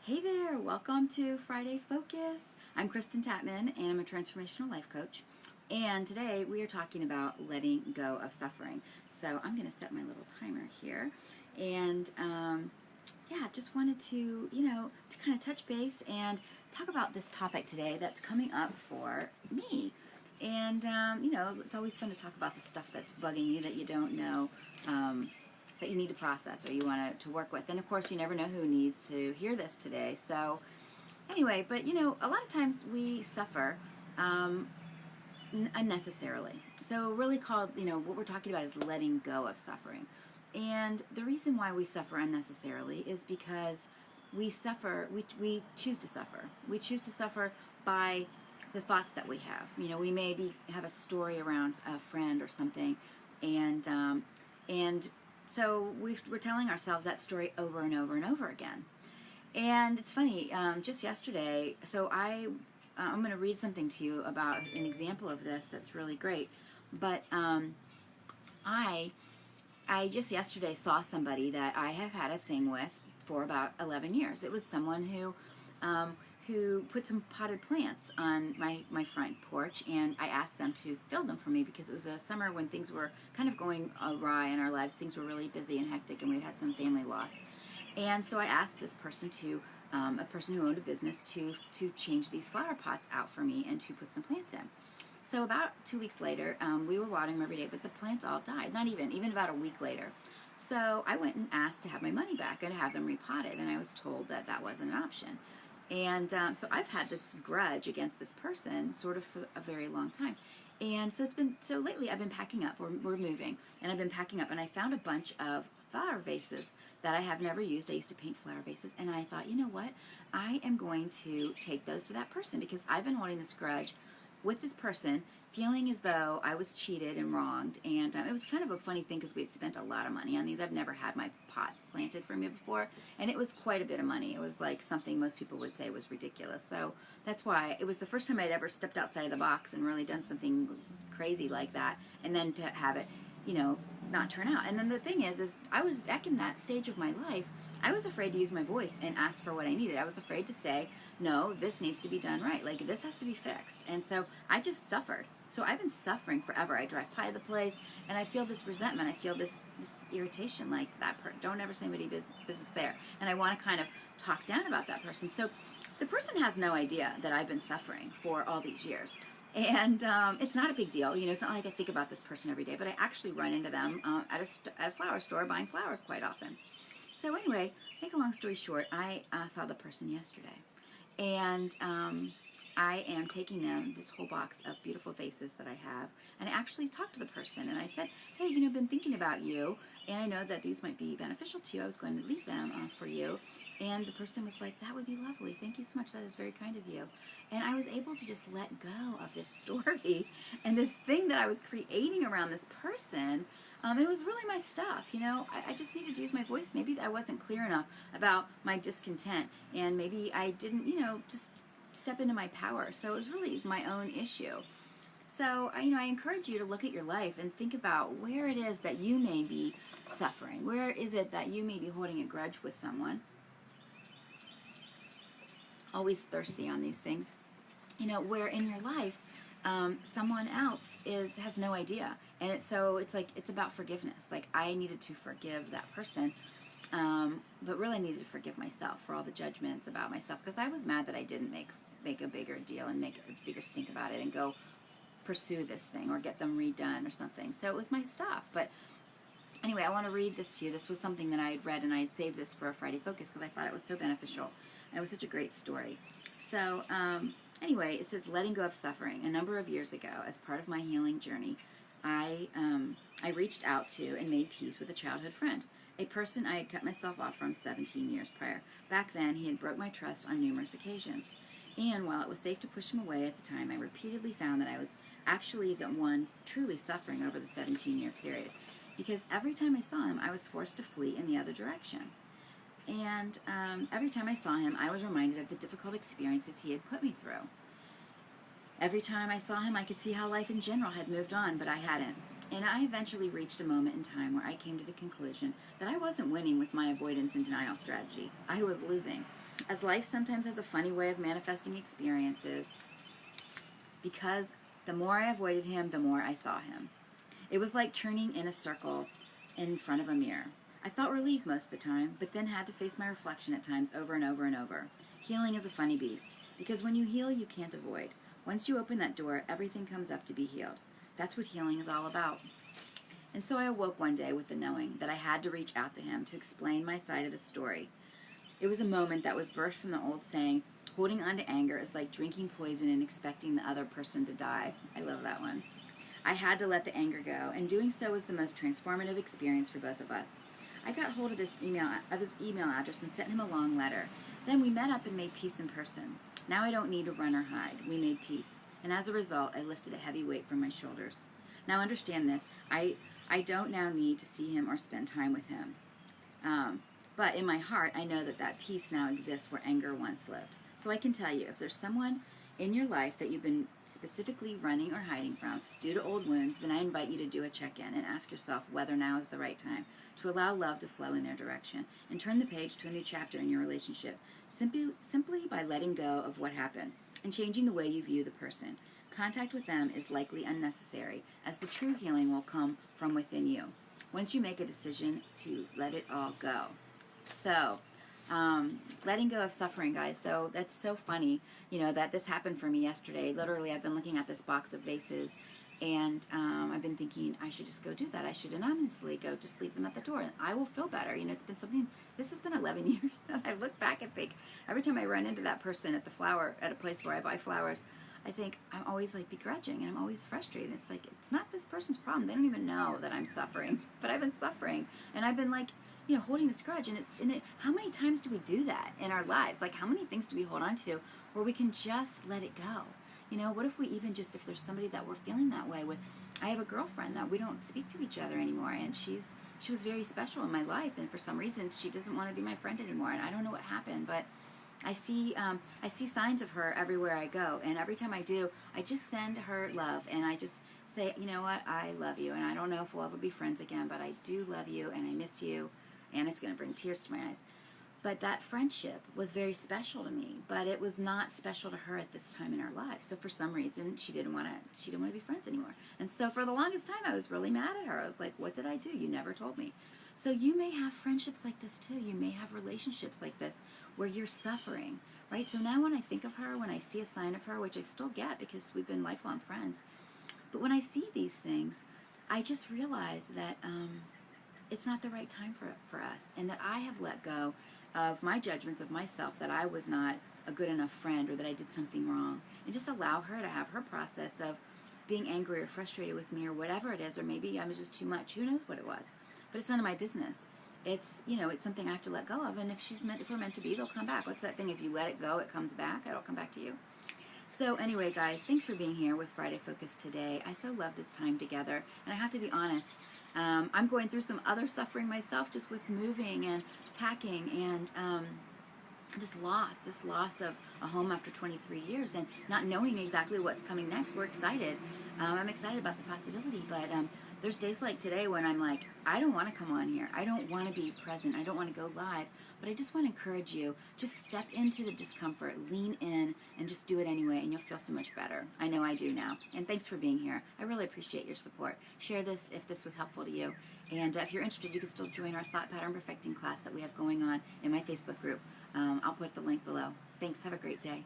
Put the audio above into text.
Hey there, welcome to Friday Focus. I'm Kristen Tatman and I'm a transformational life coach. And today we are talking about letting go of suffering. So I'm going to set my little timer here. And just wanted to, to kind of touch base and talk about this topic today that's coming up for me. And, it's always fun to talk about the stuff that's bugging you that you don't know. That you need to process or you want to work with. And of course, you never know who needs to hear this today. So anyway, but a lot of times we suffer unnecessarily. So really what we're talking about is letting go of suffering. And the reason why we suffer unnecessarily is because we choose to suffer. We choose to suffer by the thoughts that we have. We maybe have a story around a friend or something, and so we're telling ourselves that story over and over and over again. And it's funny, just yesterday, so I'm going to read something to you about an example of this that's really great. But I just yesterday saw somebody that I have had a thing with for about 11 years. It was someone who put some potted plants on my front porch, and I asked them to fill them for me because it was a summer when things were kind of going awry in our lives. Things were really busy and hectic, and we'd had some family loss. And so I asked this person a person who owned a business, to change these flower pots out for me and to put some plants in. So about 2 weeks later, we were watering them every day, but the plants all died. Not even about a week later. So I went and asked to have my money back and to have them repotted, and I was told that that wasn't an option. And so I've had this grudge against this person sort of for a very long time. And so lately I've been packing up, we're moving, and I've been packing up, and I found a bunch of flower vases that I have never used. I used to paint flower vases, and I thought, you know what? I am going to take those to that person because I've been holding this grudge with this person, feeling as though I was cheated and wronged. And it was kind of a funny thing because we had spent a lot of money on these. I've never had my pots planted for me before, and it was quite a bit of money. It was like something most people would say was ridiculous. So that's why it was the first time I'd ever stepped outside of the box and really done something crazy like that, and then to have it, not turn out. And then the thing is I was back in that stage of my life. I was afraid to use my voice and ask for what I needed. I was afraid to say, no, this needs to be done right. Like, this has to be fixed. And so I just suffered. So I've been suffering forever. I drive by the place, and I feel this resentment. I feel this irritation, like don't ever say anybody business there. And I want to kind of talk down about that person. So the person has no idea that I've been suffering for all these years. And it's not a big deal. It's not like I think about this person every day, but I actually run into them at a flower store buying flowers quite often. So anyway, make a long story short, I saw the person yesterday. And I am taking them this whole box of beautiful vases that I have. And I actually talked to the person, and I said, hey, I've been thinking about you, and I know that these might be beneficial to you. I was going to leave them for you. And the person was like, that would be lovely. Thank you so much. That is very kind of you. And I was able to just let go of this story and this thing that I was creating around this person. It was really my stuff. I just needed to use my voice. Maybe I wasn't clear enough about my discontent, and maybe I didn't, just step into my power. So it was really my own issue. So, I encourage you to look at your life and think about where it is that you may be suffering. Where is it that you may be holding a grudge with someone? Always thirsty on these things. Where in your life someone else has no idea, and it's about forgiveness. Like, I needed to forgive that person, but really needed to forgive myself for all the judgments about myself, because I was mad that I didn't make a bigger deal and make a bigger stink about it and go pursue this thing or get them redone or something. So it was my stuff. But anyway, I want to read this to you. This was something that I had read, and I had saved this for a Friday Focus because I thought it was so beneficial. And it was such a great story. So anyway, it says, letting go of suffering. A number of years ago, as part of my healing journey, I reached out to and made peace with a childhood friend, a person I had cut myself off from 17 years prior. Back then, he had broke my trust on numerous occasions. And while it was safe to push him away at the time, I repeatedly found that I was actually the one truly suffering over the 17-year period. Because every time I saw him, I was forced to flee in the other direction. And every time I saw him, I was reminded of the difficult experiences he had put me through. Every time I saw him, I could see how life in general had moved on, but I hadn't. And I eventually reached a moment in time where I came to the conclusion that I wasn't winning with my avoidance and denial strategy. I was losing. As life sometimes has a funny way of manifesting experiences, because the more I avoided him, the more I saw him. It was like turning in a circle in front of a mirror. I felt relief most of the time, but then had to face my reflection at times over and over and over. Healing is a funny beast, because when you heal, you can't avoid. Once you open that door, everything comes up to be healed. That's what healing is all about. And so I awoke one day with the knowing that I had to reach out to him to explain my side of the story. It was a moment that was birthed from the old saying, holding on to anger is like drinking poison and expecting the other person to die. I love that one. I had to let the anger go, and doing so was the most transformative experience for both of us. I got hold of his email address and sent him a long letter. Then we met up and made peace in person. Now I don't need to run or hide. We made peace, and as a result, I lifted a heavy weight from my shoulders. Now understand this. I don't now need to see him or spend time with him. But in my heart, I know that that peace now exists where anger once lived. So I can tell you, if there's someone in your life that you've been specifically running or hiding from due to old wounds, then I invite you to do a check-in and ask yourself whether now is the right time to allow love to flow in their direction and turn the page to a new chapter in your relationship, simply by letting go of what happened and changing the way you view the person. Contact with them is likely unnecessary, as the true healing will come from within you once you make a decision to let it all go. So, letting go of suffering, guys. So that's so funny, that this happened for me yesterday. Literally, I've been looking at this box of vases, and I've been thinking I should just go do that. I should anonymously go just leave them at the door, and I will feel better. It's been something. This has been 11 years, and I look back and think every time I run into that person at a place where I buy flowers, I think I'm always like begrudging, and I'm always frustrated. It's like it's not this person's problem. They don't even know that I'm suffering, but I've been suffering, and I've been like, holding this grudge. And how many times do we do that in our lives? Like, how many things do we hold on to where we can just let it go? What if we even just, if there's somebody that we're feeling that way with? I have a girlfriend that we don't speak to each other anymore, and she was very special in my life, and for some reason she doesn't want to be my friend anymore, and I don't know what happened, but I see signs of her everywhere I go, and every time I do, I just send her love, and I just say, you know what, I love you, and I don't know if we'll ever be friends again, but I do love you, and I miss you, and it's going to bring tears to my eyes. But that friendship was very special to me, but it was not special to her at this time in our lives. So for some reason, she didn't want to be friends anymore. And so for the longest time, I was really mad at her. I was like, what did I do? You never told me. So you may have friendships like this too. You may have relationships like this where you're suffering, right? So now when I think of her, when I see a sign of her, which I still get because we've been lifelong friends, but when I see these things, I just realize that it's not the right time for us, and that I have let go of my judgments of myself, that I was not a good enough friend or that I did something wrong, and just allow her to have her process of being angry or frustrated with me or whatever it is, or maybe I was just too much. Who knows what it was? But it's none of my business. It's it's something I have to let go of, and if we're meant to be, they'll come back. What's that thing? If you let it go, it comes back. It'll come back to you. So anyway, guys, thanks for being here with Friday Focus today. I so love this time together, and I have to be honest. I'm going through some other suffering myself, just with moving and packing and this loss of a home after 23 years and not knowing exactly what's coming next. We're excited. I'm excited about the possibility, but there's days like today when I'm like, I don't want to come on here. I don't want to be present. I don't want to go live, but I just want to encourage you. Just step into the discomfort, lean in, and just do it anyway, and you'll feel so much better. I know I do now. And thanks for being here. I really appreciate your support. Share this if this was helpful to you. And if you're interested, you can still join our Thought Pattern Perfecting class that we have going on in my Facebook group. I'll put the link below. Thanks. Have a great day.